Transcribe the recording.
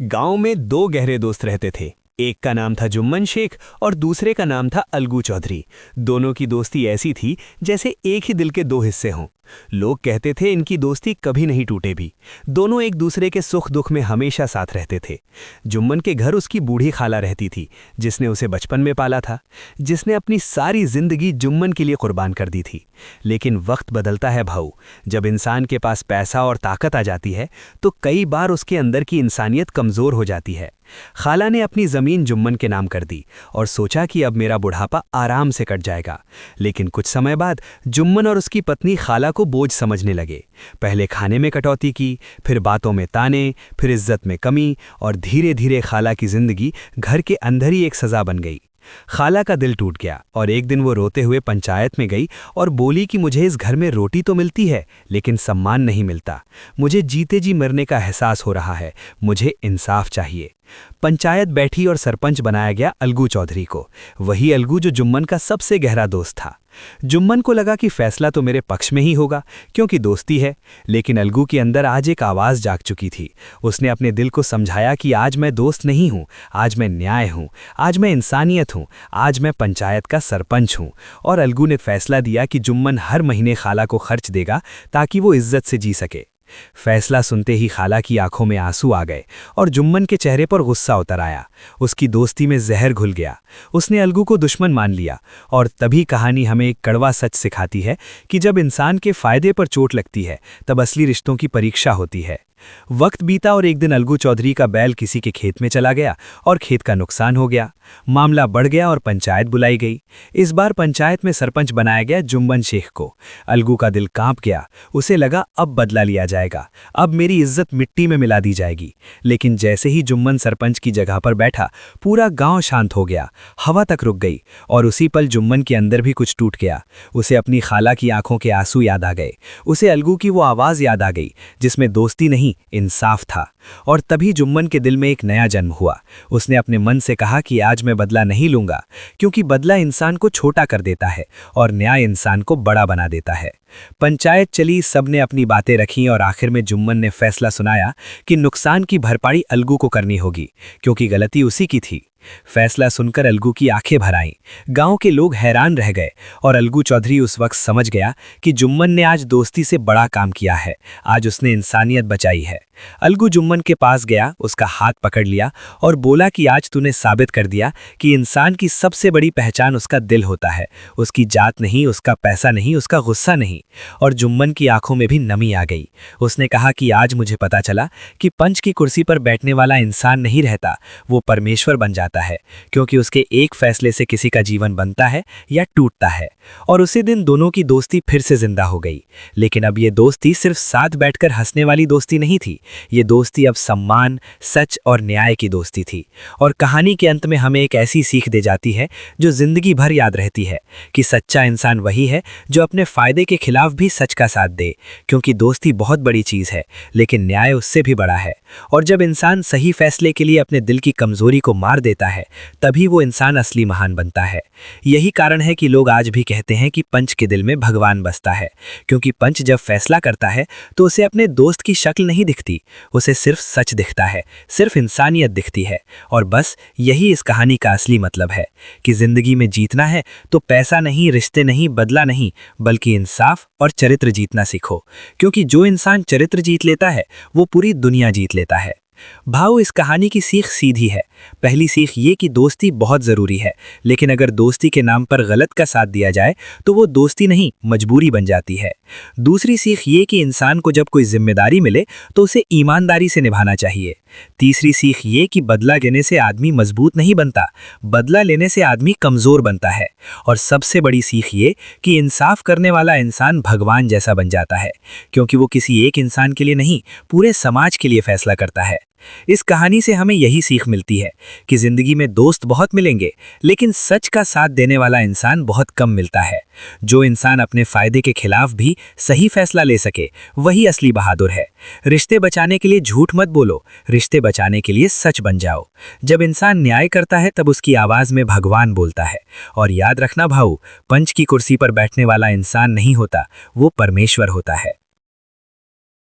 गांव में दो गहरे दोस्त रहते थे। एक का नाम था जुम्मन शेख और दूसरे का नाम था अलगू चौधरी। दोनों की दोस्ती ऐसी थी जैसे एक ही दिल के दो हिस्से हों। लोग कहते थे इनकी दोस्ती कभी नहीं टूटे भी। दोनों एक दूसरे के सुख दुख में हमेशा साथ रहते थे। जुम्मन के घर उसकी बूढ़ी खाला रहती थी, जिसने उसे बचपन में पाला था, जिसने अपनी सारी जिंदगी जुम्मन के लिए कुर्बान कर दी थी। लेकिन वक्त बदलता है भाऊ। जब इंसान के पास पैसा और ताकत आ जाती है तो कई बार उसके अंदर की इंसानियत कमजोर हो जाती है। खाला ने अपनी जमीन जुम्मन के नाम कर दी और सोचा कि अब मेरा बुढ़ापा आराम से कट जाएगा। लेकिन कुछ समय बाद जुम्मन और उसकी पत्नी खाला को बोझ समझने लगे। पहले खाने में कटौती की, फिर बातों में ताने, फिर इज्जत में कमी, और धीरे धीरे खाला की जिंदगी घर के अंदर ही एक सजा बन गई। खाला का दिल टूट गया और एक दिन वो रोते हुए पंचायत में गई और बोली कि मुझे इस घर में रोटी तो मिलती है लेकिन सम्मान नहीं मिलता। मुझे जीते जी मरने का एहसास हो रहा है। मुझे इंसाफ चाहिए। पंचायत बैठी और सरपंच बनाया गया अलगू चौधरी को, वही अलगू जो जुम्मन का सबसे गहरा दोस्त था। जुम्मन को लगा कि फैसला तो मेरे पक्ष में ही होगा क्योंकि दोस्ती है। लेकिन अलगू के अंदर आज एक आवाज़ जाग चुकी थी। उसने अपने दिल को समझाया कि आज मैं दोस्त नहीं हूँ, आज मैं न्याय हूँ, आज मैं इंसानियत हूँ, आज मैं पंचायत का सरपंच हूँ। और अलगू ने फैसला दिया कि जुम्मन हर महीने खाला को खर्च देगा ताकि वो इज्जत से जी सके। फैसला सुनते ही खाला की आंखों में आंसू आ गए और जुम्मन के चेहरे पर गुस्सा उतर आया। उसकी दोस्ती में जहर घुल गया। उसने अलगू को दुश्मन मान लिया। और तभी कहानी हमें एक कड़वा सच सिखाती है कि जब इंसान के फायदे पर चोट लगती है तब असली रिश्तों की परीक्षा होती है। वक्त बीता और एक दिन अलगू चौधरी का बैल किसी के खेत में चला गया और खेत का नुकसान हो गया। मामला बढ़ गया और पंचायत बुलाई गई। इस बार पंचायत में सरपंच बनाया गया जुम्मन शेख को। अलगू का दिल कांप गया। उसे लगा अब बदला लिया जाएगा, अब मेरी इज्जत मिट्टी में मिला दी जाएगी। लेकिन जैसे ही जुम्मन सरपंच की जगह पर बैठा, पूरा गांव शांत हो गया। हवा तक रुक गई और उसी पल जुम्मन के अंदर भी कुछ टूट गया। उसे अपनी खाला की आंखों के आंसू याद आ गए। उसे अलगू की वो आवाज़ याद आ गई जिसमें दोस्ती नहीं इंसाफ था। और तभी जुम्मन के दिल में एक नया जन्म हुआ। उसने अपने मन से कहा कि आज मैं बदला नहीं लूंगा, क्योंकि बदला इंसान को छोटा कर देता है और न्याय इंसान को बड़ा बना देता है। पंचायत चली, सबने अपनी बातें रखीं और आखिर में जुम्मन ने फैसला सुनाया कि नुकसान की भरपाई अलगू को करनी होगी, क्योंकि गलती उसी की थी। फैसला सुनकर अलगू की आंखें भर आईं। गांव के लोग हैरान रह गए और अलगू चौधरी उस वक्त समझ गया कि जुम्मन ने आज दोस्ती से बड़ा काम किया है। आज उसने इंसानियत बचाई है। अलगू जुम्मन के पास गया, उसका हाथ पकड़ लिया और बोला कि आज तूने साबित कर दिया कि इंसान की सबसे बड़ी पहचान उसका दिल होता है, उसकी जात नहीं, उसका पैसा नहीं, उसका गुस्सा नहीं। और जुम्मन की आंखों में भी नमी आ गई। उसने कहा कि आज मुझे पता चला कि पंच की कुर्सी पर बैठने वाला इंसान नहीं रहता, वो परमेश्वर बन जाता है, क्योंकि उसके एक फैसले से किसी का जीवन बनता है या टूटता है। और उसी दिन दोनों की दोस्ती फिर से जिंदा हो गई। लेकिन अब ये दोस्ती सिर्फ साथ बैठकर हंसने वाली दोस्ती नहीं थी। ये दोस्ती अब सम्मान, सच और न्याय की दोस्ती थी। और कहानी के अंत में हमें एक ऐसी सीख दे जाती है जो जिंदगी भर याद रहती है कि सच्चा इंसान वही है जो अपने फायदे के खिलाफ भी सच का साथ दे, क्योंकि दोस्ती बहुत बड़ी चीज है लेकिन न्याय उससे भी बड़ा है। और जब इंसान सही फैसले के लिए अपने दिल की कमजोरी को मार देता है, तभी वो इंसान असली महान बनता है। यही कारण है कि लोग आज भी कहते हैं कि पंच के दिल में भगवान बसता है, क्योंकि पंच जब फैसला करता है तो उसे अपने दोस्त की शक्ल नहीं दिखती, उसे सिर्फ सच दिखता है, सिर्फ इंसानियत दिखती है। और बस यही इस कहानी का असली मतलब है कि जिंदगी में जीतना है तो पैसा नहीं, रिश्ते नहीं, बदला नहीं, बल्कि इंसाफ और चरित्र जीतना सीखो, क्योंकि जो इंसान चरित्र जीत लेता है वो पूरी दुनिया जीत लेता है। भाव, इस कहानी की सीख सीधी है। पहली सीख ये कि दोस्ती बहुत ज़रूरी है, लेकिन अगर दोस्ती के नाम पर गलत का साथ दिया जाए तो वो दोस्ती नहीं, मजबूरी बन जाती है। दूसरी सीख ये कि इंसान को जब कोई जिम्मेदारी मिले तो उसे ईमानदारी से निभाना चाहिए। तीसरी सीख ये कि बदला लेने से आदमी मजबूत नहीं बनता, बदला लेने से आदमी कमज़ोर बनता है। और सबसे बड़ी सीख ये कि इंसाफ करने वाला इंसान भगवान जैसा बन जाता है, क्योंकि वो किसी एक इंसान के लिए नहीं, पूरे समाज के लिए फैसला करता है। इस कहानी से हमें यही सीख मिलती है कि जिंदगी में दोस्त बहुत मिलेंगे, लेकिन सच का साथ देने वाला इंसान बहुत कम मिलता है। जो इंसान अपने फायदे के खिलाफ भी सही फैसला ले सके, वही असली बहादुर है। रिश्ते बचाने के लिए झूठ मत बोलो, रिश्ते बचाने के लिए सच बन जाओ। जब इंसान न्याय करता है तब उसकी आवाज में भगवान बोलता है। और याद रखना भाऊ, पंच की कुर्सी पर बैठने वाला इंसान नहीं होता, वो परमेश्वर होता है।